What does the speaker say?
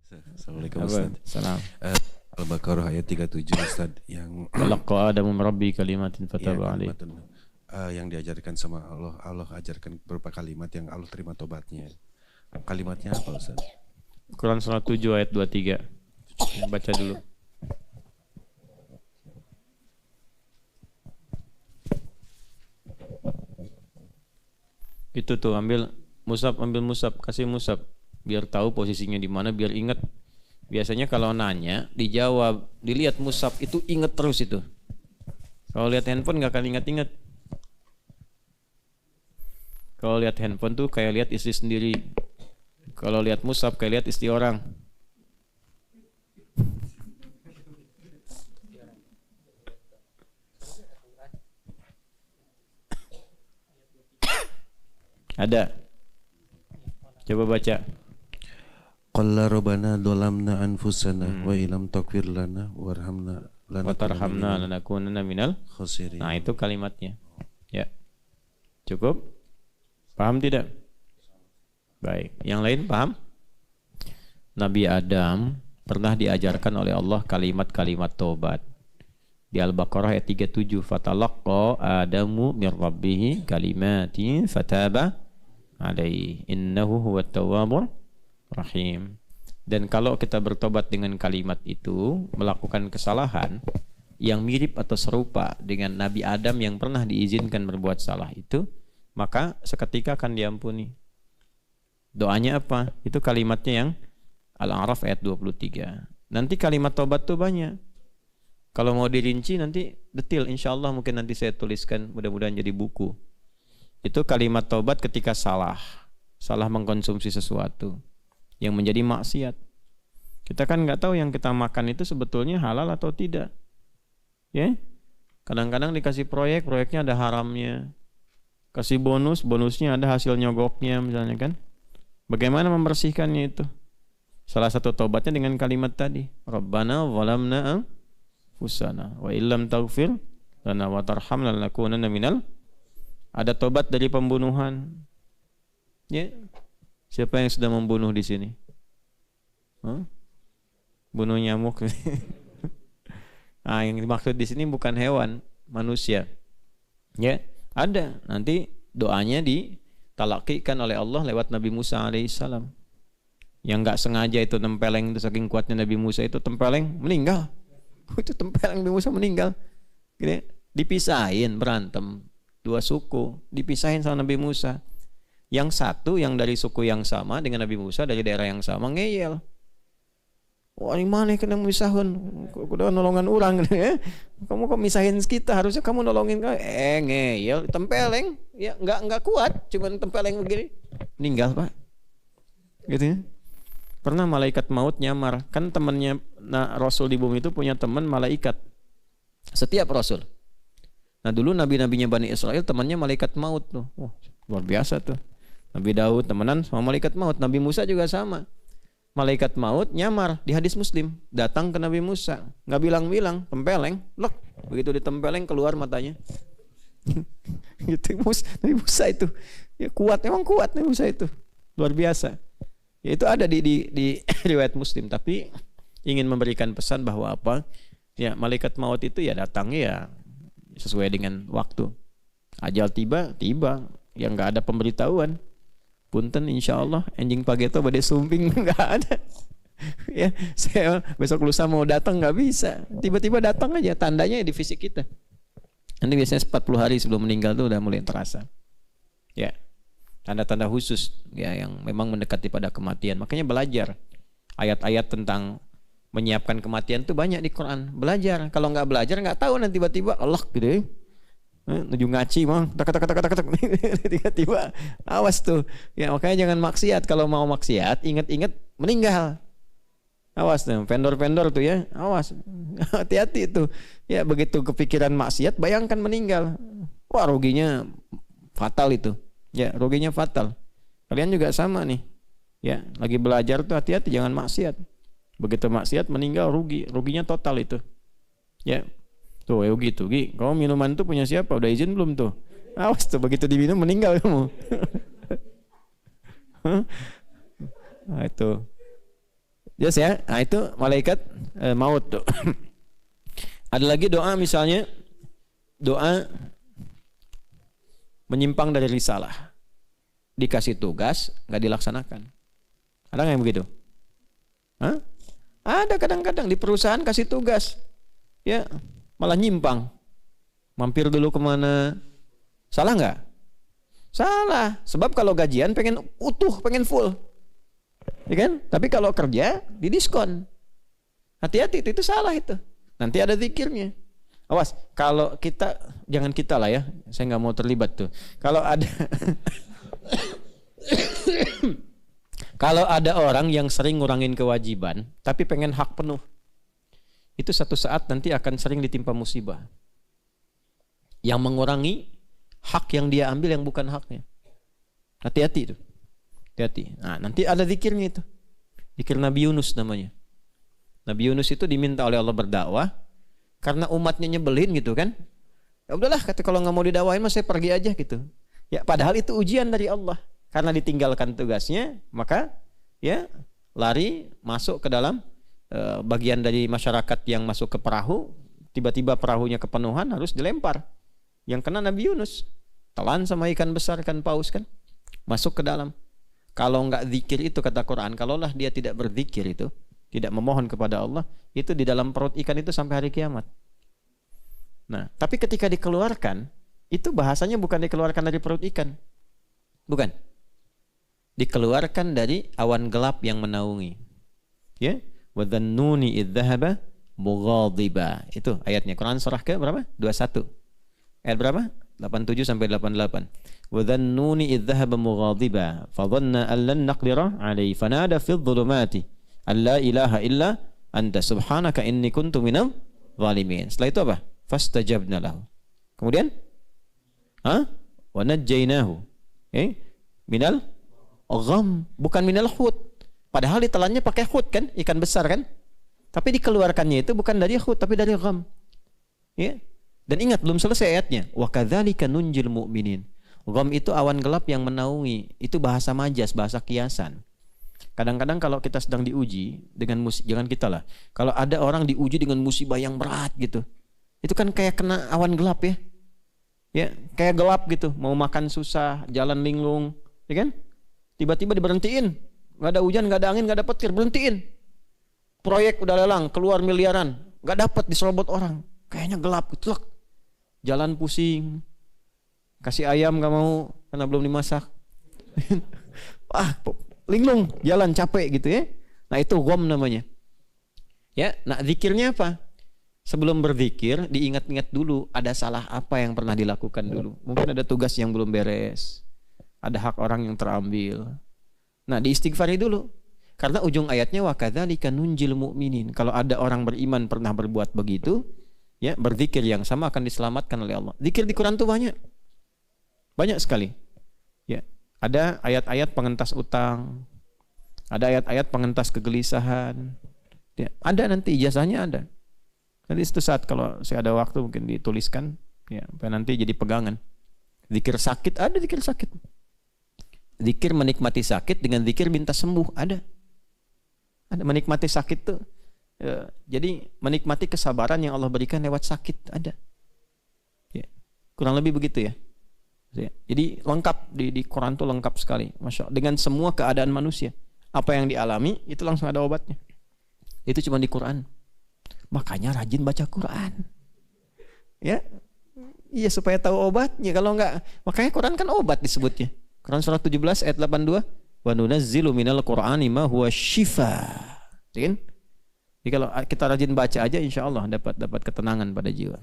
Assalamualaikum Apa? Ustaz. Salam. Al-Baqarah ayat 37 Ustaz yang Talaqa Adamu min Rabbi kalimatin ya, fataba alaih. yang diajarkan sama Allah. Allah ajarkan beberapa kalimat yang Allah terima tobatnya. Kalimatnya apa Ustaz? Quran surah 7 ayat 23. Baca dulu. Itu tuh ambil musab, kasih musab biar tahu posisinya di mana, biar ingat. Biasanya kalau nanya dijawab, dilihat musab itu ingat terus itu. Kalau lihat handphone nggak akan ingat-ingat. Kalau lihat handphone tuh kayak lihat istri sendiri. Kalau lihat musab kayak lihat istri orang. Ada. Coba baca. Qalla rabbana dolamna anfusana wa ilam taghfir lana warhamna Wa tarhamna lanakunanna minal khasirin. Nah, itu kalimatnya. Ya. Cukup? Paham tidak? Baik. Yang lain paham? Nabi Adam pernah diajarkan oleh Allah kalimat-kalimat taubat. Di Al-Baqarah ayat 37, fatalaqqa Adamu mir rabbih kalimatin fataba alaihi innahu huwat tawwabur rahim. Dan kalau kita bertobat dengan kalimat itu, melakukan kesalahan yang mirip atau serupa dengan Nabi Adam yang pernah diizinkan berbuat salah itu, maka seketika akan diampuni. Doanya apa? Itu kalimatnya yang Al-A'raf ayat 23. Nanti kalimat tobat tuh banyak. Kalau mau dirinci nanti detail, insya Allah mungkin nanti saya tuliskan, mudah-mudahan jadi buku. Itu kalimat tobat ketika salah mengkonsumsi sesuatu yang menjadi maksiat. Kita kan nggak tahu yang kita makan itu sebetulnya halal atau tidak. Ya, kadang-kadang dikasih proyeknya ada haramnya. Kasih bonusnya ada hasil nyogoknya misalnya kan. Bagaimana membersihkannya itu? Salah satu tobatnya dengan kalimat tadi. Rabbana zalamna anfusana wa illam taghfir lana wa tarhamna lanakunanna minal. Ada tobat dari pembunuhan. Ya. Siapa yang sudah membunuh di sini? Bunuh nyamuk. Nah, yang dimaksud di sini bukan hewan, manusia. Ya, ada. Nanti doanya ditalakikan oleh Allah lewat Nabi Musa alaihissalam. Yang nggak sengaja itu tempeleng, itu saking kuatnya Nabi Musa itu tempeleng meninggal. Itu tempeleng Nabi Musa meninggal. Gini, dipisahin berantem. Dua suku dipisahin sama Nabi Musa. Yang satu yang dari suku yang sama dengan Nabi Musa dari daerah yang sama ngeyel. Wah, ini mana kena misahun? Udah nolongan orang ya. Kamu kok misahin kita? Harusnya kamu nolongin kan? Ngeyel, tempeleng. Ya nggak kuat, cuman tempeleng begini. Meninggal, Pak. Gitu ya. Pernah malaikat maut nyamar. Kan temannya Rasul di bumi itu punya teman malaikat. Setiap Rasul. Nah, dulu nabi-nabinya Bani Israel temannya malaikat maut tuh. Wah, luar biasa tuh. Nabi Daud temenan sama malaikat maut. Nabi Musa juga sama. Malaikat maut nyamar di hadis Muslim, datang ke Nabi Musa, nggak bilang-bilang, tempeleng, lek, begitu ditempeleng keluar matanya. Gitu Nabi Musa itu, ya kuat, emang kuat Nabi Musa itu, luar biasa. Ya, itu ada di riwayat Muslim, tapi ingin memberikan pesan bahwa apa? Ya, malaikat maut itu ya datang ya sesuai dengan waktu. Ajal tiba, yang nggak ada pemberitahuan. Punten insya Allah anjing pageto badai sumping nggak ada. Ya, saya besok lusa mau datang nggak bisa. Tiba-tiba datang aja, tandanya di fisik kita. Nanti biasanya 40 hari sebelum meninggal tuh udah mulai terasa. Ya, tanda-tanda khusus ya yang memang mendekati pada kematian. Makanya belajar ayat-ayat tentang menyiapkan kematian tuh banyak di Quran. Belajar. Kalau nggak belajar nggak tahu nanti tiba-tiba Allah gitu ya. Nuju ngaci mah tak tiba-tiba awas tuh ya. Makanya jangan maksiat. Kalau mau maksiat ingat-ingat meninggal, awas tuh vendor-vendor tuh ya, awas. Hati-hati tuh ya, begitu kepikiran maksiat bayangkan meninggal, wah ruginya fatal itu ya, ruginya fatal. Kalian juga sama nih ya, lagi belajar tuh hati-hati jangan maksiat. Begitu maksiat meninggal ruginya total itu ya. Tuh, gitu, Gi. Kamu minuman tuh punya siapa? Udah izin belum tuh? Awas tuh, begitu diminum meninggal kamu. Nah, itu. Jelas ya? Nah itu malaikat maut tuh. Ada lagi doa misalnya, doa menyimpang dari risalah. Dikasih tugas, nggak dilaksanakan. Ada nggak yang begitu? Hah? Ada kadang-kadang di perusahaan kasih tugas, ya malah nyimpang. Mampir dulu kemana? Salah nggak? Salah. Sebab kalau gajian pengen utuh, pengen full. Ya kan? Tapi kalau kerja didiskon. Hati-hati, itu salah itu. Nanti ada zikirnya. Awas, kalau kita, jangan kita lah ya. Saya nggak mau terlibat tuh. Kalau ada kalau ada orang yang sering ngurangin kewajiban, tapi pengen hak penuh, itu satu saat nanti akan sering ditimpa musibah. Yang mengurangi hak yang dia ambil yang bukan haknya. Hati-hati itu. Hati-hati. Nah, nanti ada zikirnya itu. Zikir Nabi Yunus namanya. Nabi Yunus itu diminta oleh Allah berdakwah karena umatnya nyebelin gitu kan. Ya udahlah, kata kalau nggak mau didakwahin mah saya pergi aja gitu. Ya padahal itu ujian dari Allah. Karena ditinggalkan tugasnya, maka ya lari masuk ke dalam bagian dari masyarakat yang masuk ke perahu, tiba-tiba perahunya kepenuhan harus dilempar. Yang kena Nabi Yunus, telan sama ikan besar, ikan paus kan, masuk ke dalam. Kalau nggak zikir itu kata Quran, kalaulah dia tidak berzikir itu, tidak memohon kepada Allah, itu di dalam perut ikan itu sampai hari kiamat. Nah, tapi ketika dikeluarkan, itu bahasanya bukan dikeluarkan dari perut ikan, bukan. Dikeluarkan dari awan gelap yang menaungi. Ya, wa dhannuni idh dhahaba mughadiba. Itu ayatnya Quran surah ke berapa? 21. Ayat berapa? 87 sampai 88. Wa dhannuni idh dhahaba mughadiba fa dhanna an lan naqdira alayhi fanada fi dhulumati alla ilaha illa anta subhanaka inni kuntu minal zalimin. Setelah itu apa? Fastajabna lahu. Kemudian wa najjaynahu minal gham, bukan minal hut. Padahal ditelannya pakai hut kan, ikan besar kan. Tapi dikeluarkannya itu bukan dari hut tapi dari gham. Ya. Dan ingat belum selesai ayatnya. Wa kadzalika nunjil mu'minin. Gham itu awan gelap yang menaungi. Itu bahasa majas, bahasa kiasan. Kadang-kadang kalau kita sedang diuji dengan jangan kita lah. Kalau ada orang diuji dengan musibah yang berat gitu. Itu kan kayak kena awan gelap ya. Ya, kayak gelap gitu, mau makan susah, jalan linglung, ya kan? Tiba-tiba diberhentiin, nggak ada hujan, nggak ada angin, nggak ada petir, berhentiin. Proyek udah lelang, keluar miliaran, nggak dapat, diserobot orang, kayaknya gelap, telak. Jalan pusing, kasih ayam nggak mau karena belum dimasak. Linglung, jalan capek gitu ya. Nah itu gham namanya. Ya, nah zikirnya apa? Sebelum berzikir, diingat-ingat dulu ada salah apa yang pernah dilakukan dulu. Mungkin ada tugas yang belum beres. Ada hak orang yang terambil. Nah, diistighfari dulu. Karena ujung ayatnya wa kadzalika nunjil mu'minin. Kalau ada orang beriman pernah berbuat begitu, ya, berzikir yang sama akan diselamatkan oleh Allah. Zikir di Quran itu banyak. Banyak sekali. Ya, ada ayat-ayat pengentas utang. Ada ayat-ayat pengentas kegelisahan. Ya, ada nanti ijazahnya ada. Nanti itu saat kalau saya ada waktu mungkin dituliskan, ya, supaya nanti jadi pegangan. Zikir sakit, ada zikir sakit. Zikir menikmati sakit dengan zikir minta sembuh, ada. Ada menikmati sakit tuh. Ya, jadi menikmati kesabaran yang Allah berikan lewat sakit, ada. Ya, kurang lebih begitu ya. Ya, jadi lengkap di Quran tuh lengkap sekali, Masya Allah. Dengan semua keadaan manusia, apa yang dialami itu langsung ada obatnya. Itu cuma di Quran. Makanya rajin baca Quran. Ya, iya supaya tahu obatnya. Kalau enggak, makanya Quran kan obat disebutnya. Quran surah 17 ayat 82, wa nunazzilu minal Qur'ani ma huwa syifa. Jadi kalau kita rajin baca aja insya Allah dapat ketenangan pada jiwa.